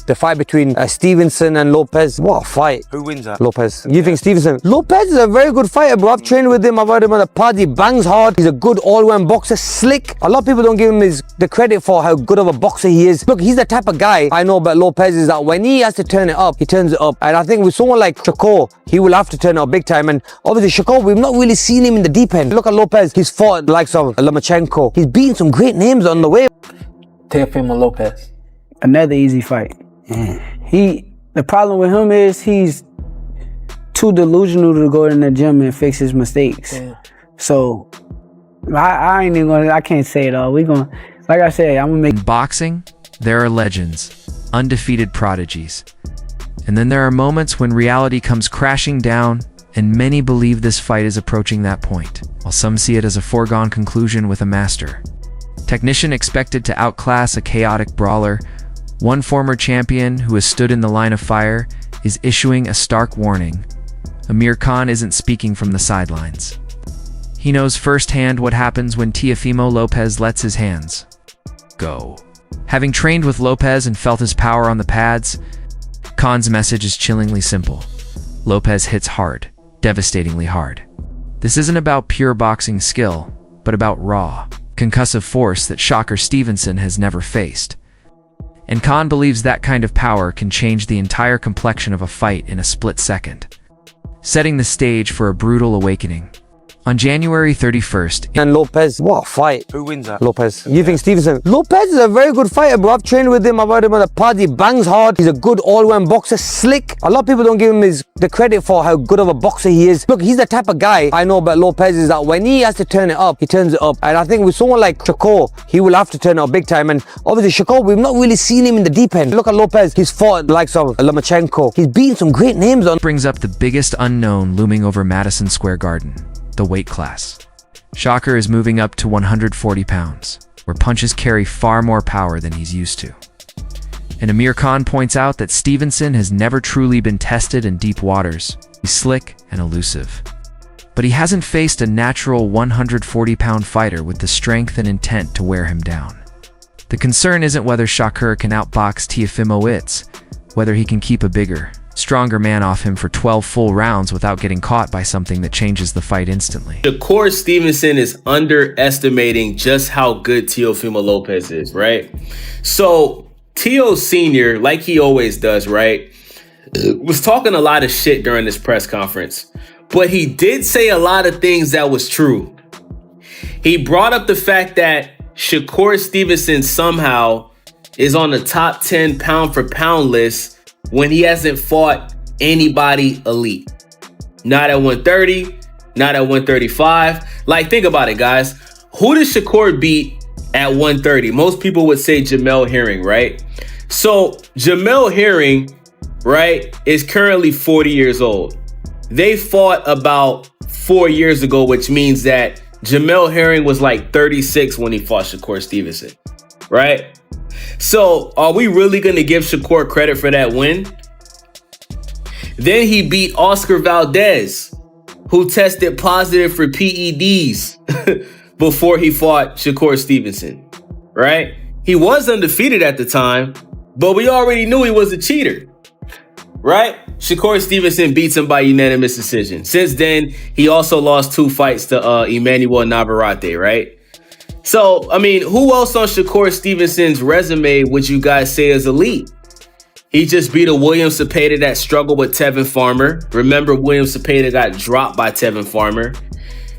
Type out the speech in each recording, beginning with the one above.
The fight between Stevenson and Lopez. What a fight. Who wins that? Lopez. You think Stevenson? Lopez is a very good fighter, bro. I've trained with him. I've heard him on the pod. He bangs hard. He's a good all-round boxer. Slick. A lot of people don't give him the credit for how good of a boxer he is. Look, he's the type of guy I know about Lopez is that when he has to turn it up, he turns it up. And I think with someone like Shakur, he will have to turn it up big time. And obviously Shakur, we've not really seen him in the deep end. Look at Lopez. He's fought the likes of Lomachenko. He's beaten some great names on the way. Teofimo Lopez. Another easy fight. The problem with him is he's too delusional to go in the gym and fix his mistakes. Yeah. So I ain't even gonna, I can't say it all. We gonna, like I said, I'm gonna make. In boxing, there are legends, undefeated prodigies. And then there are moments when reality comes crashing down, and many believe this fight is approaching that point, while some see it as a foregone conclusion with a master. Technician expected to outclass a chaotic brawler, one former champion who has stood in the line of fire is issuing a stark warning. Amir Khan isn't speaking from the sidelines. He knows firsthand what happens when Teofimo Lopez lets his hands go. Having trained with Lopez and felt his power on the pads, Khan's message is chillingly simple. Lopez hits hard, devastatingly hard. This isn't about pure boxing skill, but about raw, concussive force that Shakur Stevenson has never faced. And Khan believes that kind of power can change the entire complexion of a fight in a split second, setting the stage for a brutal awakening. On January 31st, And Lopez, what a fight. Who wins that? Lopez. You think Stevenson? Lopez is a very good fighter, bro. I've trained with him. I've heard him on the pod. He bangs hard. He's a good all-round boxer. Slick. A lot of people don't give him the credit for how good of a boxer he is. Look, he's the type of guy I know about Lopez is that when he has to turn it up, he turns it up. And I think with someone like Shakur, he will have to turn it up big time. And obviously Shakur, we've not really seen him in the deep end. Look at Lopez. He's fought the likes of Lomachenko. He's beaten some great names on. brings up the biggest unknown looming over Madison Square Garden, the weight class. Shakur is moving up to 140 pounds, where punches carry far more power than he's used to. And Amir Khan points out that Stevenson has never truly been tested in deep waters. He's slick and elusive. But he hasn't faced a natural 140-pound fighter with the strength and intent to wear him down. The concern isn't whether Shakur can outbox Teofimo, it's whether he can keep a bigger, stronger man off him for 12 full rounds without getting caught by something that changes the fight instantly. Shakur Stevenson is underestimating just how good Teofimo Lopez is, right? So Teo Sr., like he always does, right, was talking a lot of shit during this press conference, but he did say a lot of things that was true. He brought up the fact that Shakur Stevenson somehow is on the top 10 pound for pound list when he hasn't fought anybody elite. Not at 130, not at 135. Like, think about it, guys. Who did Shakur beat at 130? Most people would say Jamel Herring, right? So Jamel Herring, right, is currently 40 years old. They fought about 4 years ago, which means that Jamel Herring was like 36 when he fought Shakur Stevenson, right? So are we really going to give Shakur credit for that win? Then he beat Oscar Valdez, who tested positive for PEDs before he fought Shakur Stevenson, right? He was undefeated at the time, but we already knew he was a cheater, right? Shakur Stevenson beats him by unanimous decision. Since then, he also lost 2 fights to Emmanuel Navarrete, right? So, I mean, who else on Shakur Stevenson's resume would you guys say is elite? He just beat a William Cepeda that struggled with Tevin Farmer. Remember, William Cepeda got dropped by Tevin Farmer,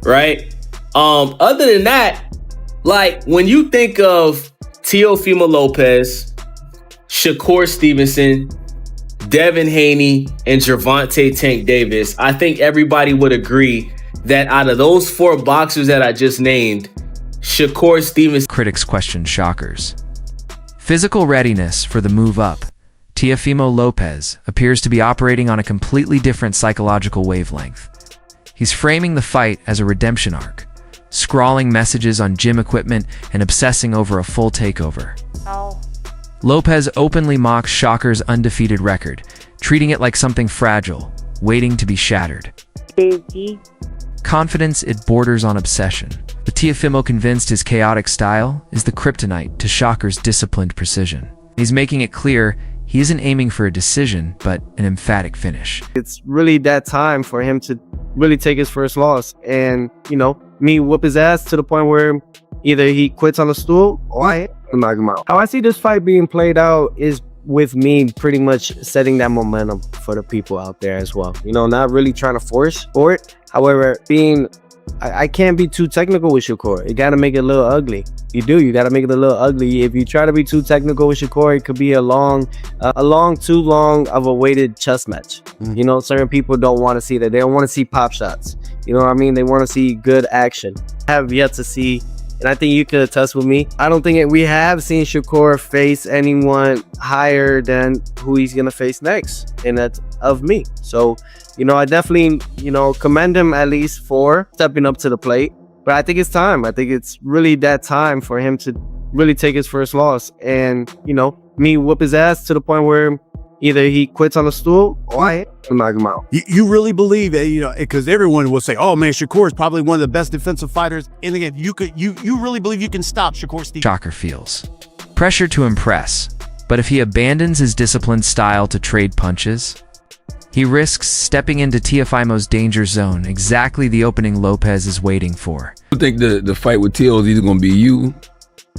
right? Other than that, like, when you think of Teofimo Lopez, Shakur Stevenson, Devin Haney, and Gervonta Tank Davis, I think everybody would agree that out of those 4 boxers that I just named, Shakur Stevenson. Critics question Shakur's physical readiness for the move up. Teofimo Lopez appears to be operating on a completely different psychological wavelength. He's framing the fight as a redemption arc, scrawling messages on gym equipment and obsessing over a full takeover. Lopez openly mocks Shakur's undefeated record, treating it like something fragile, waiting to be shattered. Confidence, it borders on obsession. But Teofimo convinced his chaotic style is the kryptonite to Shakur's disciplined precision. He's making it clear he isn't aiming for a decision, but an emphatic finish. It's really that time for him to really take his first loss and, you know, me whoop his ass to the point where either he quits on the stool or I knock him out. How I see this fight being played out is with me pretty much setting that momentum for the people out there as well. You know, not really trying to force for it. However, I can't be too technical with Shakur. You got to make it a little ugly. You got to make it a little ugly. If you try to be too technical with Shakur, it could be too long of a weighted chess match. You know, certain people don't want to see that. They don't want to see pop shots. You know what I mean? They want to see good action. I have yet to see, and I think you could attest with me, I don't think we have seen Shakur face anyone higher than who he's going to face next, and that's of me. So, you know, I definitely, you know, commend him at least for stepping up to the plate. But I think it's time. I think it's really that time for him to really take his first loss and, you know, me whoop his ass to the point where either he quits on the stool or I knock him out. You really believe that, you know, because everyone will say, oh man, Shakur is probably one of the best defensive fighters in the game. You really believe you can stop Shakur Stevenson? Shocker feels pressure to impress, but if he abandons his disciplined style to trade punches, he risks stepping into Teofimo's danger zone, exactly the opening Lopez is waiting for. I think the fight with Teo is either going to be you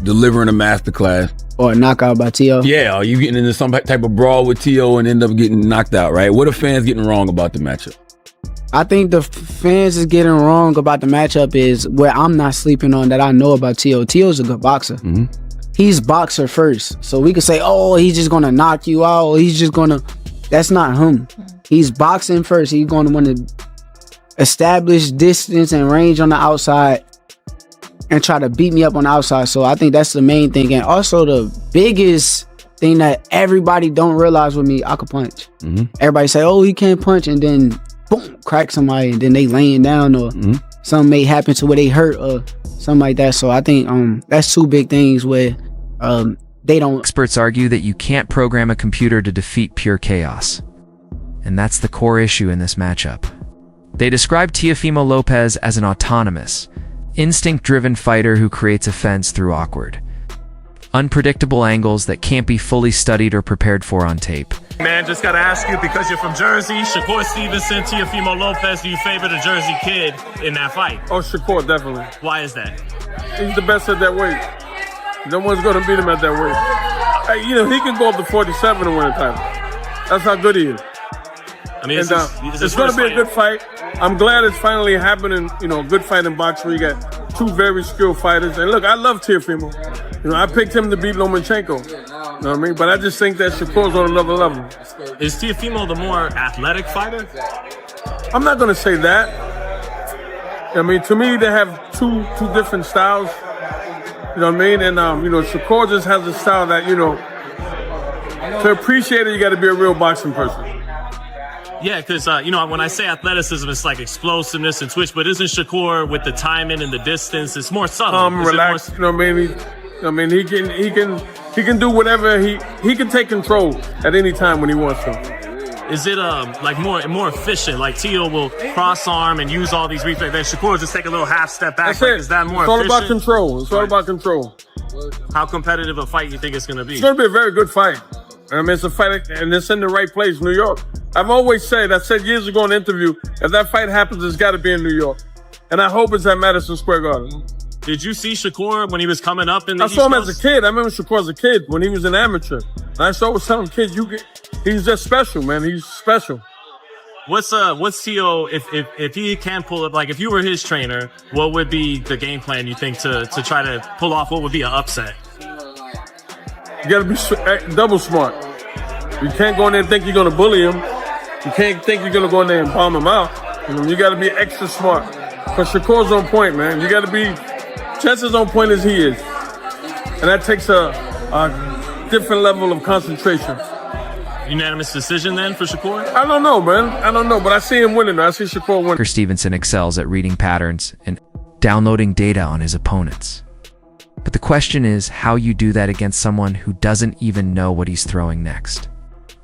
delivering a masterclass Or a knockout by Teo. Yeah, or you getting into some type of brawl with Teo and end up getting knocked out, right? What are fans getting wrong about the matchup? I think the fans is getting wrong about the matchup is where I'm not sleeping on that I know about Teo. Teo's a good boxer. He's boxer first. So we could say, oh, he's just going to knock you out. He's just going to... That's not him. He's boxing first. He's going to want to establish distance and range on the outside and try to beat me up on the outside. So I think that's the main thing. And also the biggest thing that everybody don't realize with me, I could punch. Everybody say, oh, he can't punch, and then boom, crack somebody, and then they laying down, or something may happen to where they hurt or something like that. So I think that's two big things where they don't. Experts argue that you can't program a computer to defeat pure chaos. And that's the core issue in this matchup. They describe Teofimo Lopez as an autonomous, instinct-driven fighter who creates offense through awkward, unpredictable angles that can't be fully studied or prepared for on tape. Man, just gotta ask you, because you're from Jersey, Shakur Stevenson, Teofimo Lopez, do you favor the Jersey kid in that fight? Oh, Shakur, definitely. Why is that? He's the best at that weight. No one's gonna beat him at that weight. Hey, you know, he can go up to 47 and win a title. That's how good he is. I mean, it's going to be a good fight. I'm glad it's finally happening. You know, a good fight in boxing where you got two very skilled fighters. And look, I love Teofimo. You know, I picked him to beat Lomachenko. You know what I mean? But I just think that Shakur's on another level. Is Teofimo the more athletic fighter? I'm not going to say that. I mean, to me, they have two different styles. You know what I mean? And, you know, Shakur just has a style that, you know, to appreciate it, you got to be a real boxing person. Yeah, because, you know, when I say athleticism, it's like explosiveness and twitch, but isn't Shakur with the timing and the distance, it's more subtle? Relaxed, you know what I mean? He can do whatever, he can take control at any time when he wants to. Is it like more efficient? Like Teo will cross arm and use all these reflexes, then Shakur just take a little half step back. That's it. Is that more efficient? It's all about control. It's all about control. How competitive a fight you think it's going to be? It's going to be a very good fight. I mean, it's a fight, and it's in the right place, New York. I've always said, I said years ago in an interview, if that fight happens, it's got to be in New York. And I hope it's at Madison Square Garden. Did you see Shakur when he was coming up in the I saw him as a kid. I remember Shakur as a kid when he was an amateur. And I was telling kids, he's just special, man. He's special. What's Teo, if he can pull up, like if you were his trainer, what would be the game plan you think to try to pull off what would be an upset? You got to be double smart. You can't go in there and think you're going to bully him. You can't think you're going to go in there and bomb him out. You got to be extra smart. Because Shakur's on point, man. You got to be just as on point as he is. And that takes a different level of concentration. Unanimous decision then for Shakur? I don't know, man. I don't know, but I see him winning. I see Shakur winning. Shakur Stevenson excels at reading patterns and downloading data on his opponents. But the question is how you do that against someone who doesn't even know what he's throwing next.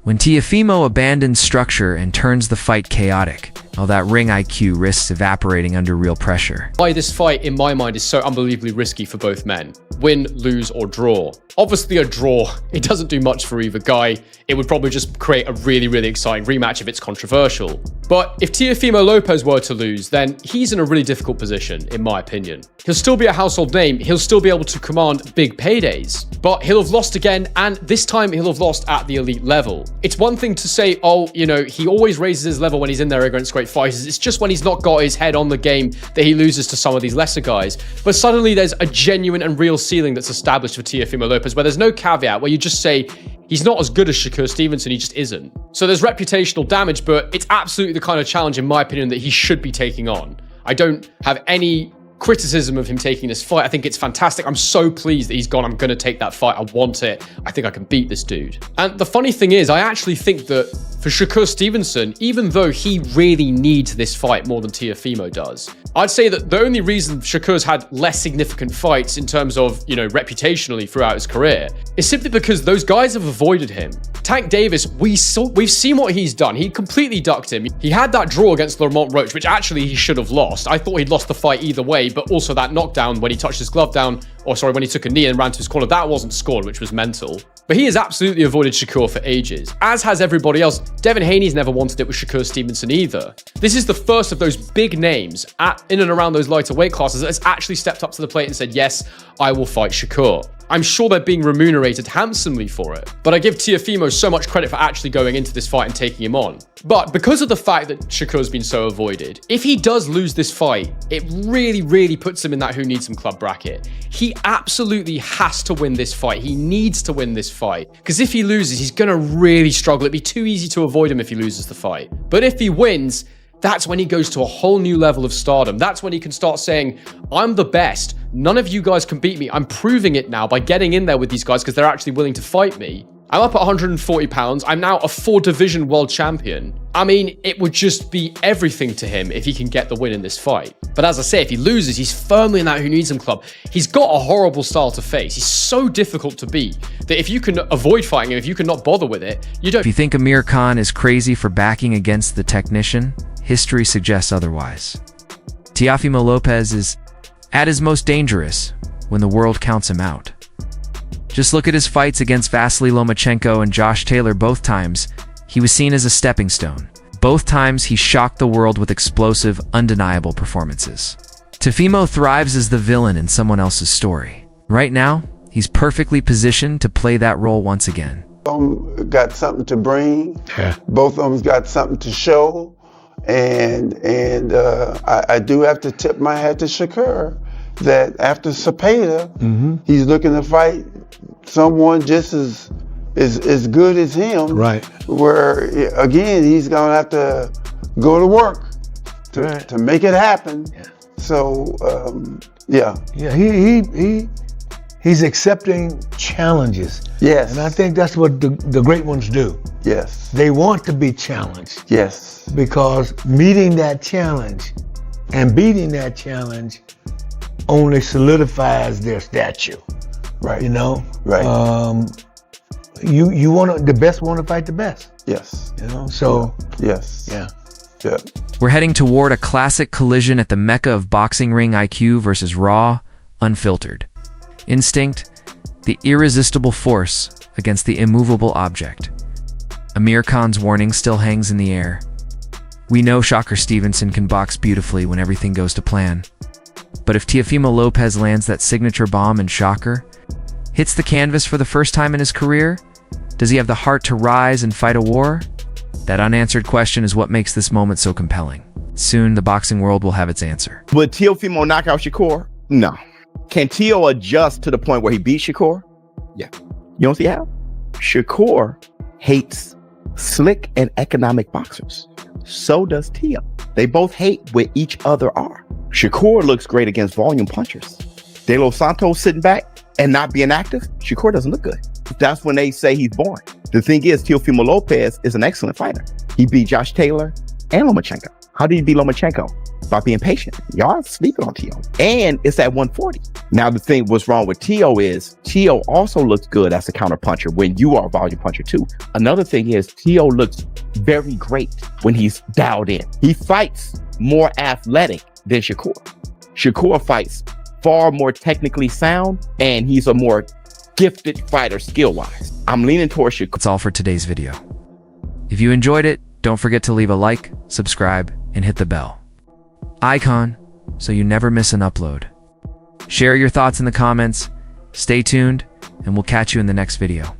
When Teofimo abandons structure and turns the fight chaotic, All that ring IQ risks evaporating under real pressure. Why this fight, in my mind, is so unbelievably risky for both men. Win, lose, or draw. Obviously a draw, it doesn't do much for either guy. It would probably just create a really, really exciting rematch if it's controversial. But if Teofimo Lopez were to lose, then he's in a really difficult position, in my opinion. He'll still be a household name, he'll still be able to command big paydays, but he'll have lost again, and this time he'll have lost at the elite level. It's one thing to say, oh, you know, he always raises his level when he's in there against great fighters. It's just when he's not got his head on the game that he loses to some of these lesser guys. But suddenly there's a genuine and real ceiling that's established for Teofimo Lopez, where there's no caveat, where you just say, he's not as good as Shakur Stevenson, he just isn't. So there's reputational damage, but it's absolutely the kind of challenge, in my opinion, that he should be taking on. I don't have any criticism of him taking this fight. I think it's fantastic. I'm so pleased that he's gone. I'm going to take that fight. I want it. I think I can beat this dude. And the funny thing is, I actually think that for Shakur Stevenson, even though he really needs this fight more than Teofimo does, I'd say that the only reason Shakur's had less significant fights in terms of, you know, reputationally throughout his career is simply because those guys have avoided him. Tank Davis, we've seen what he's done. He completely ducked him. He had that draw against Lamont Roach, which actually he should have lost. I thought he'd lost the fight either way, but also that knockdown when he touched his glove down, when he took a knee and ran to his corner, that wasn't scored, which was mental. But he has absolutely avoided Shakur for ages, as has everybody else. Devin Haney's never wanted it with Shakur Stevenson either. This is the first of those big names in and around those lighter weight classes that has actually stepped up to the plate and said, yes, I will fight Shakur. I'm sure they're being remunerated handsomely for it, but I give Teofimo so much credit for actually going into this fight and taking him on. But because of the fact that Shakur's been so avoided, if he does lose this fight, it really, really puts him in that who needs him club bracket. He absolutely has to win this fight. He needs to win this fight, because if he loses, he's going to really struggle. It'd be too easy to avoid him if he loses the fight. But if he wins, that's when he goes to a whole new level of stardom. That's when he can start saying, I'm the best. None of you guys can beat me. I'm proving it now by getting in there with these guys because they're actually willing to fight me. I'm up at 140 pounds. I'm now a 4-division world champion. I mean, it would just be everything to him if he can get the win in this fight. But as I say, if he loses, he's firmly in that who needs him club. He's got a horrible style to face. He's so difficult to beat that if you can avoid fighting him, if you can not bother with it, you don't. If you think Amir Khan is crazy for backing against the technician, history suggests otherwise. Teofimo Lopez is at his most dangerous when the world counts him out. Just look at his fights against Vasily Lomachenko and Josh Taylor. Both times, he was seen as a stepping stone. Both times, he shocked the world with explosive, undeniable performances. Teofimo thrives as the villain in someone else's story. Right now, he's perfectly positioned to play that role once again. Both of them got something to bring. Both of them got something to show. And I do have to tip my hat to Shakur that after Cepeda, he's looking to fight someone just as good as him. Right. Where again, he's gonna have to go to work to make it happen. Yeah. So he's accepting challenges. Yes. And I think that's what the great ones do. Yes. They want to be challenged. Yes. Because meeting that challenge and beating that challenge only solidifies their stature. Right. You know? Right. You want the best want to fight the best. Yes. You know? So yes. Yeah. Yeah. We're heading toward a classic collision at the mecca of boxing ring IQ versus raw, unfiltered instinct, the irresistible force against the immovable object. Amir Khan's warning still hangs in the air. We know Shakur Stevenson can box beautifully when everything goes to plan. But if Teofimo Lopez lands that signature bomb and Shakur hits the canvas for the first time in his career, does he have the heart to rise and fight a war? That unanswered question is what makes this moment so compelling. Soon, the boxing world will have its answer. Would Teofimo knock out Shakur? No. Can Teo adjust to the point where he beats Shakur? Yeah. You don't see how? Shakur hates slick and economic boxers. So does Teo. They both hate what each other are. Shakur looks great against volume punchers. De Los Santos sitting back and not being active, Shakur doesn't look good. That's when they say he's boring. The thing is, Teofimo Lopez is an excellent fighter. He beat Josh Taylor and Lomachenko. How did he beat Lomachenko? By being patient. Y'all sleeping on Teo. And it's at 140. Now, the thing what's wrong with Teo is Teo also looks good as a counter puncher when you are a volume puncher too. Another thing is Teo looks very great when he's dialed in. He fights more athletic than Shakur. Shakur fights far more technically sound, and he's a more gifted fighter skill-wise. I'm leaning towards Shakur. That's all for today's video. If you enjoyed it, don't forget to leave a like, subscribe, and hit the bell icon so you never miss an upload. Share your thoughts in the comments, stay tuned, and we'll catch you in the next video.